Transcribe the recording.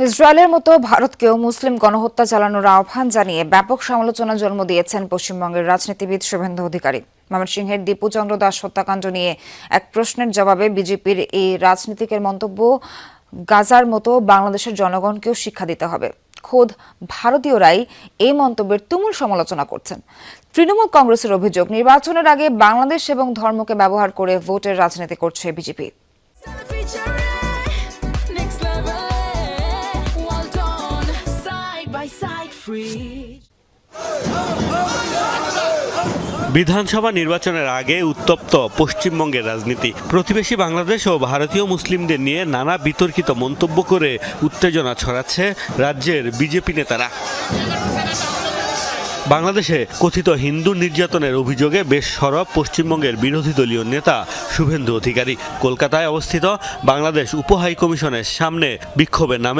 ইসরায়েলের মতো ভারতকেও মুসলিম গণহত্যা চালানোর আহ্বান জানিয়ে ব্যাপক সমালোচনা জন্ম দিয়েছেন পশ্চিমবঙ্গের রাজনীতিবিদ শুভেন্দু অধিকারী। ময়মনসিংহের দীপুচন্দ্র দাস হত্যাকাণ্ড নিয়ে এক প্রশ্নের জবাবে বিজেপির এই রাজনীতিকের মন্তব্য, গাজার মতো বাংলাদেশের জনগণকেও শিক্ষা দিতে হবে। খোদ ভারতীয়রাই এই মন্তব্যের তুমুল সমালোচনা করছেন। তৃণমূল কংগ্রেসের অভিযোগ, নির্বাচনের আগে বাংলাদেশ এবং ধর্মকে ব্যবহার করে ভোটের রাজনীতি করছে বিজেপি। বিধানসভা নির্বাচনের আগে উত্তপ্ত পশ্চিমবঙ্গের রাজনীতি। প্রতিবেশী বাংলাদেশ ও ভারতীয় মুসলিমদের নিয়ে নানা বিতর্কিত মন্তব্য করে উত্তেজনা ছড়াচ্ছে রাজ্যের বিজেপি নেতারা। বাংলাদেশে কথিত হিন্দু নির্যাতনের অভিযোগে বেশ সরব পশ্চিমবঙ্গের বিরোধী দলীয় নেতা শুভেন্দু অধিকারী। কলকাতায় অবস্থিত বাংলাদেশ উপ হাইকমিশনের সামনে বিক্ষোভের নামে